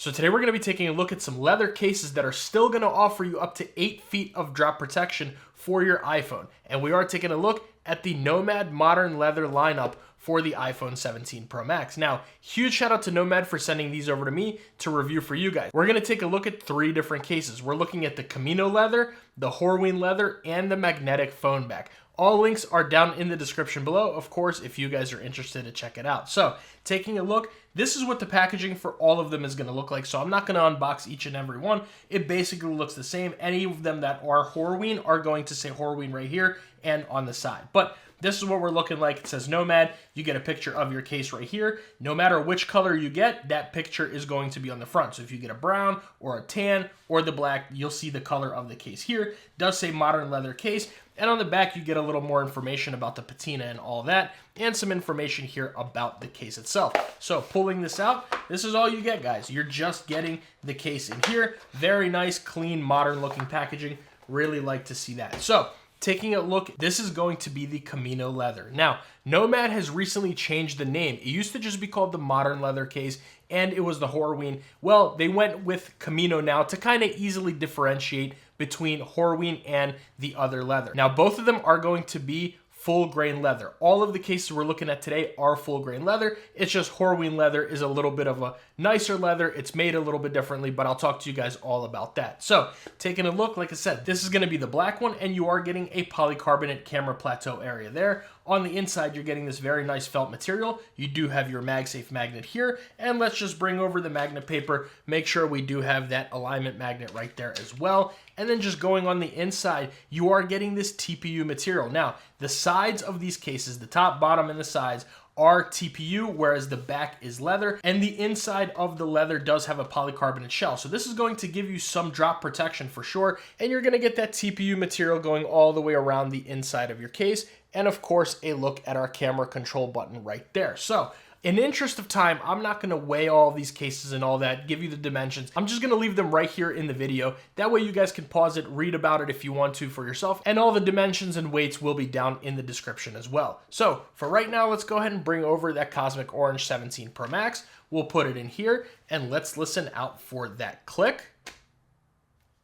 So today we're going to be taking a look at some leather cases that are still going to offer you up to 8 feet of drop protection for your iPhone. And we are taking a look at the Nomad Modern Leather lineup for the iPhone 17 Pro Max. Now, huge shout out to Nomad for sending these over to me to review for you guys. We're going to take a look at 3 different cases. We're looking at the Camino Leather, the Horween Leather, and the magnetic phone back. All links are down in the description below, of course, if you guys are interested to check it out. So, taking a look, this is what the packaging for all of them is going to look like. So I'm not going to unbox each and every one. It basically looks the same. Any of them that are Horween are going to say Horween right here and on the side. But this is what we're looking like. It says Nomad. You get a picture of your case right here. No matter which color you get, that picture is going to be on the front. So if you get a brown or a tan or the black, you'll see the color of the case here. It does say modern leather case. And on the back, you get a little more information about the patina and all that, and some information here about the case itself. So pulling this out, this is all you get, guys. You're just getting the case in here. Very nice, clean, modern looking packaging. Really like to see that. So taking a look, this is going to be the Camino Leather. Now, Nomad has recently changed the name. It used to just be called the Modern Leather case, and it was the Horween. Well, they went with Camino now to kind of easily differentiate between Horween and the other leather. Now, both of them are going to be full grain leather. All of the cases we're looking at today are full grain leather. It's just Horween leather is a little bit of a nicer leather. It's made a little bit differently, but I'll talk to you guys all about that. So taking a look, like I said, this is going to be the black one, and you are getting a polycarbonate camera plateau area there. On the inside, you're getting this very nice felt material. You do have your MagSafe magnet here, and let's just bring over the magnet paper. Make sure we do have that alignment magnet right there as well. And then just going on the inside, you are getting this TPU material. Now, the sides of these cases, the top, bottom, and the sides are TPU, whereas the back is leather, and the inside of the leather does have a polycarbonate shell. So this is going to give you some drop protection for sure, and you're gonna get that TPU material going all the way around the inside of your case, and of course, a look at our camera control button right there. So, in the interest of time, I'm not going to weigh all these cases and all that, give you the dimensions. I'm just going to leave them right here in the video. That way you guys can pause it, read about it if you want to for yourself, and all the dimensions and weights will be down in the description as well. So for right now, let's go ahead and bring over that Cosmic Orange 17 Pro Max. We'll put it in here, and let's listen out for that click.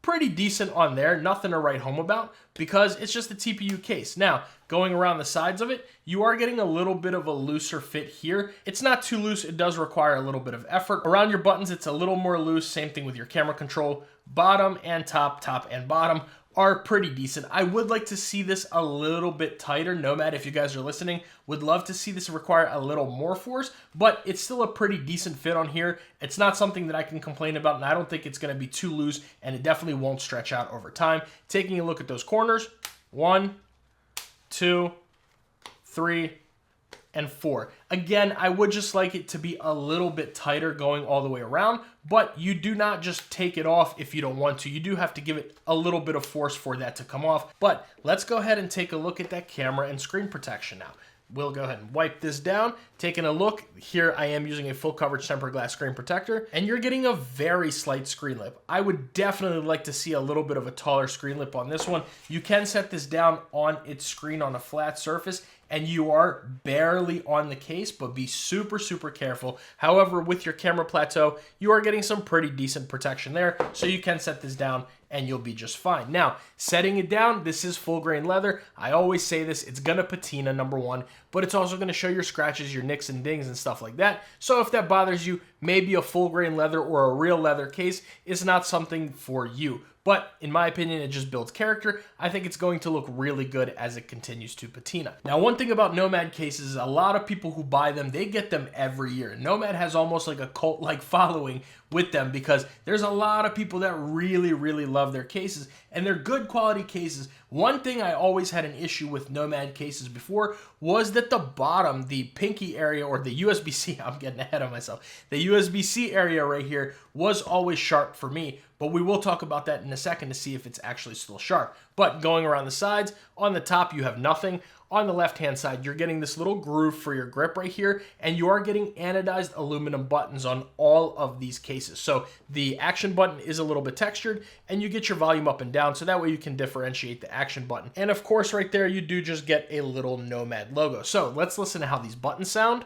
Pretty decent on there, nothing to write home about because it's just a TPU case. Now, going around the sides of it, you are getting a little bit of a looser fit here. It's not too loose, it does require a little bit of effort. Around your buttons, it's a little more loose, same thing with your camera control. Bottom and top and bottom are pretty decent. I would like to see this a little bit tighter. Nomad, if you guys are listening, would love to see this require a little more force, but it's still a pretty decent fit on here. It's not something that I can complain about, and I don't think it's gonna be too loose, and it definitely won't stretch out over time. Taking a look at those corners, 1, 2, 3, and 4. Again, I would just like it to be a little bit tighter going all the way around, but you do not just take it off if you don't want to. You do have to give it a little bit of force for that to come off. But let's go ahead and take a look at that camera and screen protection now. We'll go ahead and wipe this down. Taking a look, here I am using a full coverage tempered glass screen protector, and you're getting a very slight screen lip. I would definitely like to see a little bit of a taller screen lip on this one. You can set this down on its screen on a flat surface, and you are barely on the case, but be super, super careful. However, with your camera plateau, you are getting some pretty decent protection there, so you can set this down and you'll be just fine. Now, setting it down, this is full grain leather. I always say this, it's gonna patina, number one, but it's also gonna show your scratches, your nicks and dings and stuff like that. So if that bothers you, maybe a full grain leather or a real leather case is not something for you. But in my opinion, it just builds character. I think it's going to look really good as it continues to patina. Now, one thing about Nomad cases is a lot of people who buy them, they get them every year. Nomad has almost like a cult-like following with them because there's a lot of people that really, really love their cases, and they're good quality cases. One thing I always had an issue with Nomad cases before was that the bottom, the pinky area, or the USB-C, I'm getting ahead of myself, the USB-C area right here was always sharp for me, but we will talk about that in a second to see if it's actually still sharp. But going around the sides, on the top you have nothing. On the left-hand side, you're getting this little groove for your grip right here, and you are getting anodized aluminum buttons on all of these cases. So the action button is a little bit textured, and you get your volume up and down, so that way you can differentiate the action button. And of course, right there, you do just get a little Nomad logo. So let's listen to how these buttons sound.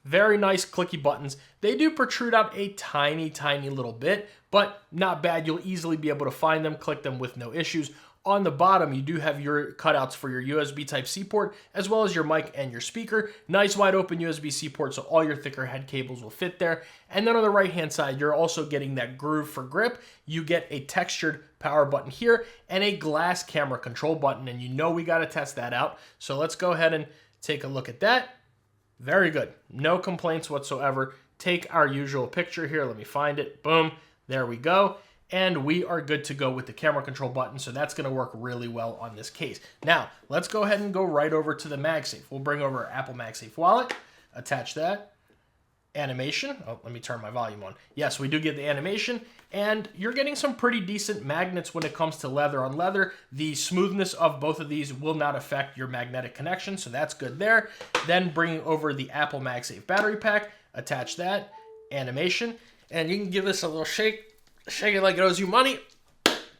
Very nice clicky buttons. They do protrude out a tiny little bit, but not bad. You'll easily be able to find them, click them with no issues. On the bottom, you do have your cutouts for your USB Type-C port, as well as your mic and your speaker. Nice wide open USB-C port, so all your thicker head cables will fit there. And then on the right-hand side, you're also getting that groove for grip. You get a textured power button here and a glass camera control button, and you know we got to test that out. So let's go ahead and take a look at that. Very good. No complaints whatsoever. Take our usual picture here. Let me find it. Boom. There we go. And we are good to go with the camera control button, so that's going to work really well on this case. Now, let's go ahead and go right over to the MagSafe. We'll bring over our Apple MagSafe wallet, attach that. Animation. Oh, let me turn my volume on. Yes, we do get the animation, and you're getting some pretty decent magnets when it comes to leather on leather. The smoothness of both of these will not affect your magnetic connection, so that's good there. Then bringing over the Apple MagSafe battery pack, attach that, animation, and you can give this a little shake. Shake it like it owes you money.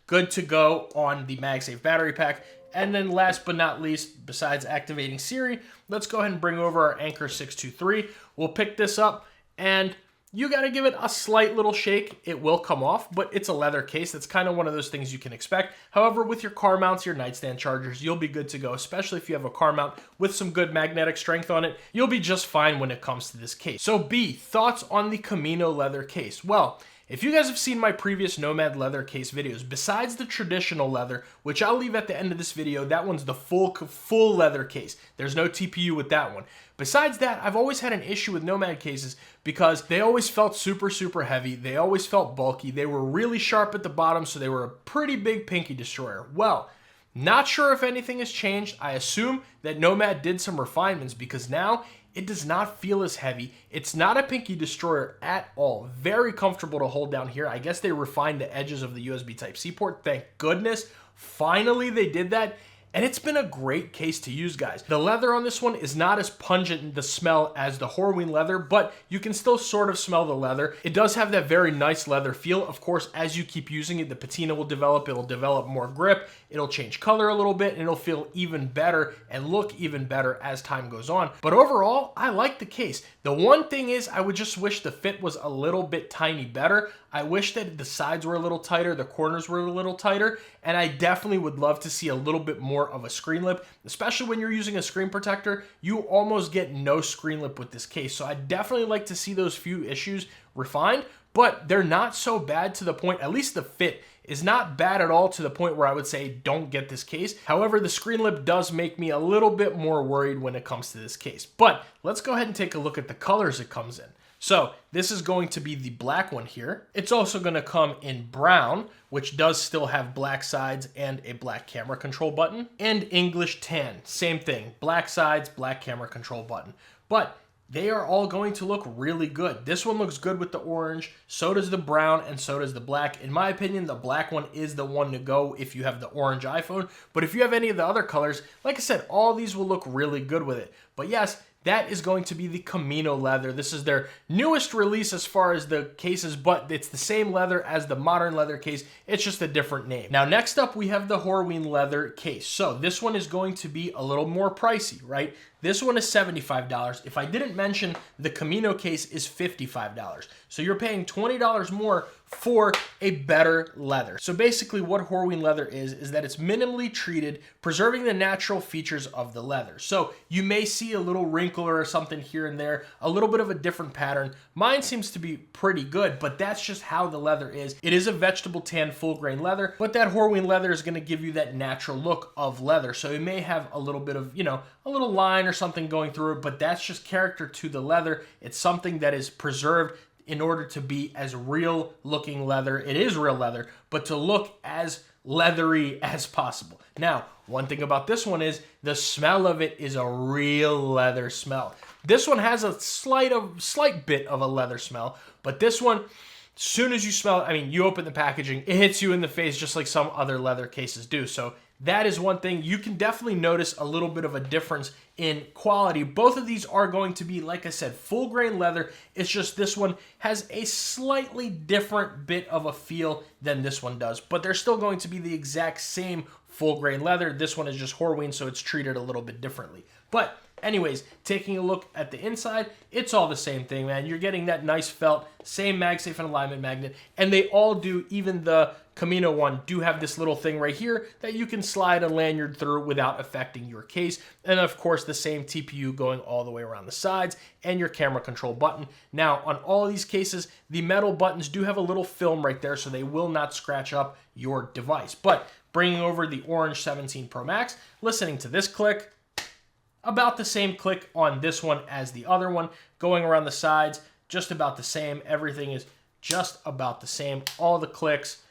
Good to go on the MagSafe battery pack. And then last but not least, besides activating Siri, let's go ahead and bring over our Anchor 623. We'll pick this up, and you got to give it a slight little shake. It will come off, but it's a leather case. That's kind of one of those things you can expect. However, with your car mounts, your nightstand chargers, you'll be good to go, especially if you have a car mount with some good magnetic strength on it. You'll be just fine when it comes to this case. So B, thoughts on the Camino Leather case? Well, if you guys have seen my previous Nomad leather case videos, besides the traditional leather, which I'll leave at the end of this video, that one's the full leather case. There's no TPU with that one. Besides that, I've always had an issue with Nomad cases because they always felt super heavy. They always felt bulky. They were really sharp at the bottom, so they were a pretty big pinky destroyer. Well, not sure if anything has changed. I assume that Nomad did some refinements because now it does not feel as heavy. It's not a pinky destroyer at all. Very comfortable to hold down here. I guess they refined the edges of the USB Type-C port. Thank goodness. Finally, they did that. And it's been a great case to use, guys. The leather on this one is not as pungent in the smell as the Horween leather, but you can still sort of smell the leather. It does have that very nice leather feel. Of course, as you keep using it, the patina will develop. It'll develop more grip. It'll change color a little bit, and it'll feel even better and look even better as time goes on. But overall, I like the case. The one thing is, I would just wish the fit was a little bit tiny better. I wish that the sides were a little tighter, the corners were a little tighter, and I definitely would love to see a little bit more of a screen lip, especially when you're using a screen protector. You almost get no screen lip with this case, so I definitely like to see those few issues refined, but they're not so bad to the point, at least the fit is not bad at all to the point where I would say don't get this case. However, the screen lip does make me a little bit more worried when it comes to this case. But let's go ahead and take a look at the colors it comes in. So this is going to be the black one here. It's also going to come in brown, which does still have black sides and a black camera control button, and English tan, same thing, black sides, black camera control button. But they are all going to look really good. This one looks good with the orange, so does the brown, and so does the black. In my opinion, the black one is the one to go if you have the orange iPhone. But if you have any of the other colors, like I said, all these will look really good with it. But yes, that is going to be the Camino Leather. This is their newest release as far as the cases, but it's the same leather as the modern leather case. It's just a different name. Now, next up, we have the Horween Leather case. So this one is going to be a little more pricey, right? This one is $75. If I didn't mention, the Camino case is $55. So you're paying $20 more for a better leather. So basically what Horween Leather is that it's minimally treated, preserving the natural features of the leather. So you may see a little wrinkle or something here and there, a little bit of a different pattern. Mine seems to be pretty good, but that's just how the leather is. It is a vegetable tan full grain leather, but that Horween Leather is gonna give you that natural look of leather. So it may have a little bit of, a little line or something going through it, but that's just character to the leather. It's something that is preserved in order to be as real looking leather. It is real leather, but to look as leathery as possible. Now, one thing about this one is the smell of it is a real leather smell. This one has a slight bit of a leather smell, but this one, as soon as you smell it, you open the packaging, it hits you in the face just like some other leather cases do. So that is one thing. You can definitely notice a little bit of a difference in quality. Both of these are going to be, like I said, full grain leather. It's just this one has a slightly different bit of a feel than this one does, but they're still going to be the exact same full grain leather. This one is just Horween, so it's treated a little bit differently. But anyways, taking a look at the inside, it's all the same thing, man. You're getting that nice felt, same MagSafe and alignment magnet, and they all do, even the Camino one, do have this little thing right here that you can slide a lanyard through without affecting your case. And of course, the same TPU going all the way around the sides and your camera control button. Now, on all of these cases, the metal buttons do have a little film right there, so they will not scratch up your device. But bringing over the orange 17 Pro Max, listening to this click, about the same click on this one as the other one. Going around the sides, just about the same. Everything is just about the same. All the clicks,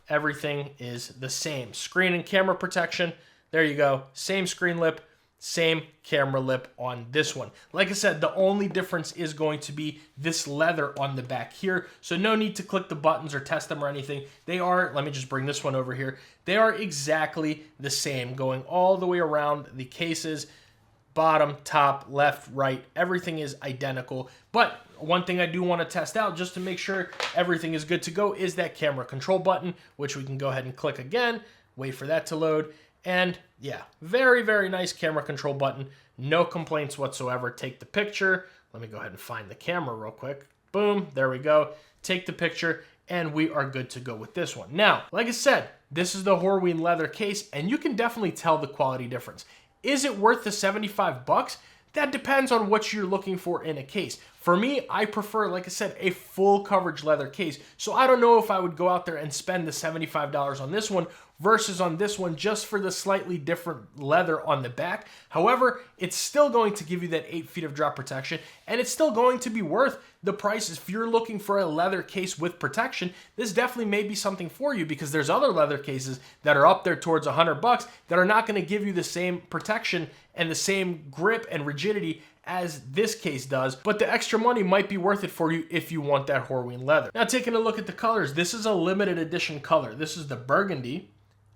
everything is the same. Screen and camera protection, there you go. Same screen lip, same camera lip on this one. Like I said, the only difference is going to be this leather on the back here. So no need to click the buttons or test them or anything. They are, let me just bring this one over here. They are exactly the same, going all the way around the cases. Bottom, top, left, right, everything is identical. But one thing I do want to test out just to make sure everything is good to go is that camera control button, which we can go ahead and click again, wait for that to load. And yeah, very, very nice camera control button. No complaints whatsoever. Take the picture. Let me go ahead and find the camera real quick. Boom, there we go. Take the picture and we are good to go with this one. Now, like I said, this is the Horween Leather case and you can definitely tell the quality difference. Is it worth the 75 bucks? That depends on what you're looking for in a case. For me, I prefer, like I said, a full coverage leather case. So I don't know if I would go out there and spend the $75 on this one versus on this one just for the slightly different leather on the back. However, it's still going to give you that 8 feet of drop protection, and it's still going to be worth the price. If you're looking for a leather case with protection, this definitely may be something for you because there's other leather cases that are up there towards $100 that are not going to give you the same protection and the same grip and rigidity as this case does, but the extra money might be worth it for you if you want that Horween leather. Now, taking a look at the colors, this is a limited edition color. This is the burgundy,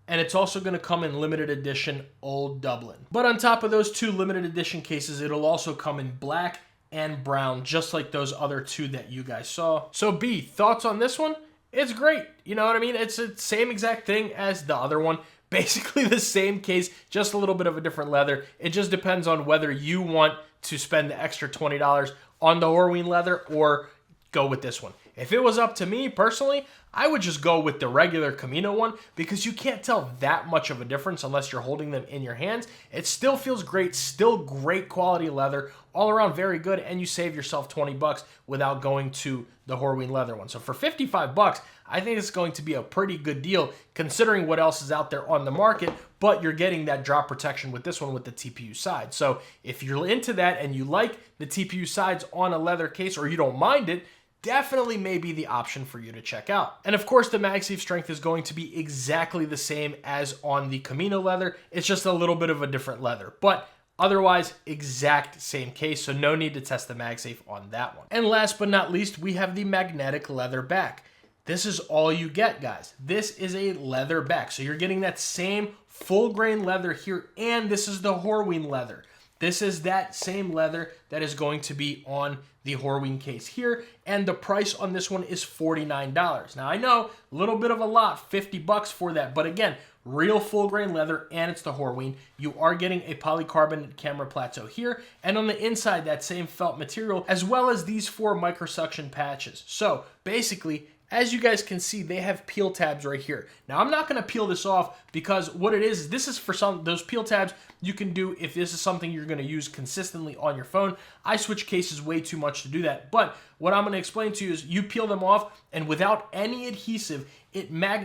and it's also going to come in limited edition Old Dublin. But on top of those two limited edition cases, it'll also come in black and brown, just like those other two that you guys saw. So B, thoughts on this one? It's great. You know what I mean? It's the same exact thing as the other one. Basically the same case, just a little bit of a different leather. It just depends on whether you want to spend the extra $20 on the Horween leather or go with this one. If it was up to me personally, I would just go with the regular Camino one because you can't tell that much of a difference unless you're holding them in your hands. It still feels great, still great quality leather, all around very good, and you save yourself 20 bucks without going to the Horween leather one. So for 55 bucks, I think it's going to be a pretty good deal considering what else is out there on the market, but you're getting that drop protection with this one with the TPU side. So if you're into that and you like the TPU sides on a leather case or you don't mind it, definitely may be the option for you to check out. And of course, the MagSafe strength is going to be exactly the same as on the Camino leather. It's just a little bit of a different leather, but otherwise, exact same case, so no need to test the MagSafe on that one. And last but not least, we have the magnetic leather back. This is all you get, guys. This is a leather back, so you're getting that same full grain leather here, and this is the Horween leather. This is that same leather that is going to be on the Horween case here, and the price on this one is $49. Now, I know, a little bit of a lot, 50 bucks for that, but again, real full grain leather, and it's the Horween. You are getting a polycarbonate camera plateau here, and on the inside, that same felt material, as well as these 4 microsuction patches. So basically, as you guys can see, they have peel tabs right here. Now, I'm not going to peel this off because what it is, this is for those peel tabs you can do if this is something you're going to use consistently on your phone. I switch cases way too much to do that. But what I'm going to explain to you is you peel them off, and without any adhesive,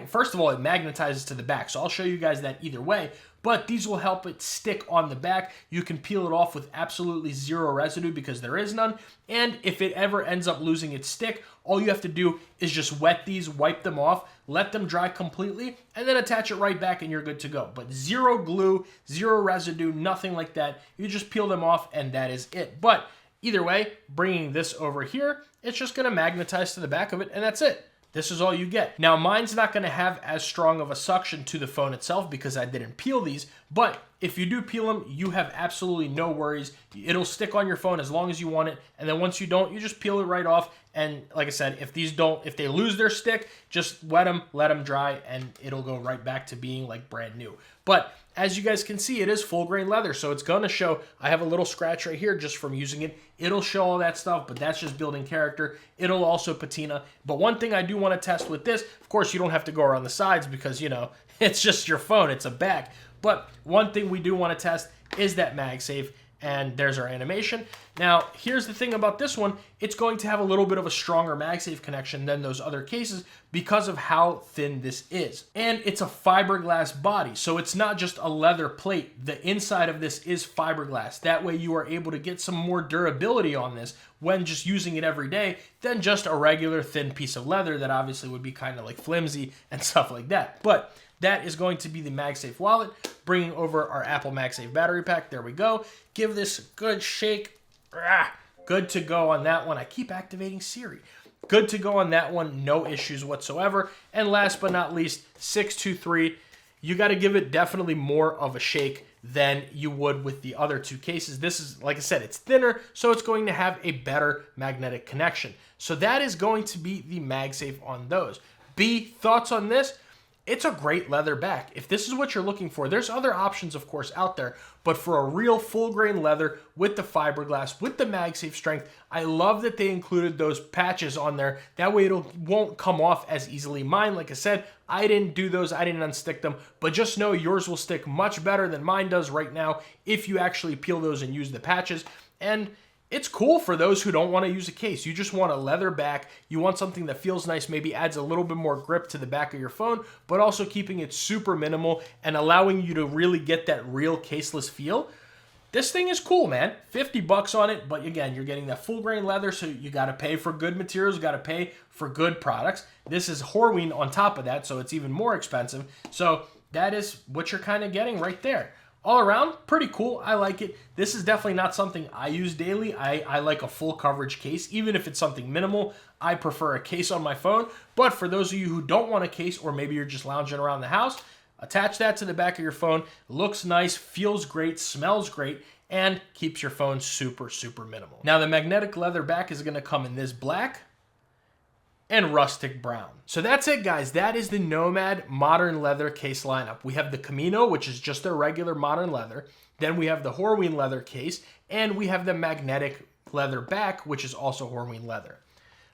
first of all, it magnetizes to the back. So I'll show you guys that either way. But these will help it stick on the back. You can peel it off with absolutely zero residue because there is none. And if it ever ends up losing its stick, all you have to do is just wet these, wipe them off, let them dry completely, and then attach it right back and you're good to go. But zero glue, zero residue, nothing like that. You just peel them off and that is it. But either way, bringing this over here, it's just going to magnetize to the back of it and that's it. This is all you get. Now, mine's not going to have as strong of a suction to the phone itself because I didn't peel these, but if you do peel them, you have absolutely no worries. It'll stick on your phone as long as you want it, and then once you don't, you just peel it right off, and like I said, if they lose their stick, just wet them, let them dry, and it'll go right back to being like brand new. But as you guys can see, it is full grain leather, so it's gonna show. I have a little scratch right here just from using it. It'll show all that stuff, but that's just building character. It'll also patina. But one thing I do want to test with this, of course, you don't have to go around the sides because, you know, it's just your phone, it's a back. But one thing we do want to test is that MagSafe, and there's our animation. Now, here's the thing about this one. It's going to have a little bit of a stronger MagSafe connection than those other cases because of how thin this is. And it's a fiberglass body, so it's not just a leather plate. The inside of this is fiberglass. That way you are able to get some more durability on this when just using it every day than just a regular thin piece of leather that obviously would be kind of like flimsy and stuff like that. But that is going to be the MagSafe wallet, bringing over our Apple MagSafe battery pack. There we go. Give this a good shake. Good to go on that one. I keep activating Siri. Good to go on that one. No issues whatsoever. And last but not least, 623. You got to give it definitely more of a shake than you would with the other two cases. This is, like I said, it's thinner, so it's going to have a better magnetic connection. So that is going to be the MagSafe on those. B, thoughts on this? It's a great leather back. If this is what you're looking for, there's other options, of course, out there. But for a real full grain leather with the fiberglass, with the MagSafe strength, I love that they included those patches on there. That way it won't come off as easily. Mine, like I said, I didn't do those. I didn't unstick them. But just know yours will stick much better than mine does right now if you actually peel those and use the patches. And it's cool for those who don't want to use a case. You just want a leather back. You want something that feels nice, maybe adds a little bit more grip to the back of your phone, but also keeping it super minimal and allowing you to really get that real caseless feel. This thing is cool, man. 50 bucks on it, but again, you're getting that full grain leather, so you got to pay for good materials, you got to pay for good products. This is Horween on top of that, so it's even more expensive. So that is what you're kind of getting right there. All around, pretty cool. I like it. This is definitely not something I use daily. I like a full coverage case. Even if it's something minimal, I prefer a case on my phone. But for those of you who don't want a case, or maybe you're just lounging around the house, attach that to the back of your phone. Looks nice, feels great, smells great, and keeps your phone super, super minimal. Now, the magnetic leather back is going to come in this black and rustic brown. So that's it, guys. That is the Nomad modern leather case lineup. We have the Camino, which is just a regular modern leather. Then we have the Horween leather case, and we have the magnetic leather back, which is also Horween leather.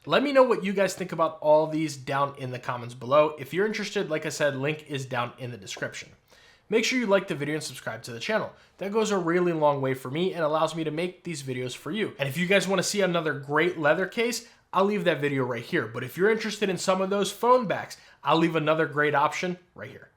Let me know what you guys think about all these down in the comments below. If you're interested, like I said, link is down in the description. Make sure you like the video and subscribe to the channel. That goes a really long way for me and allows me to make these videos for you. And if you guys want to see another great leather case, I'll leave that video right here. But if you're interested in some of those phone backs, I'll leave another great option right here.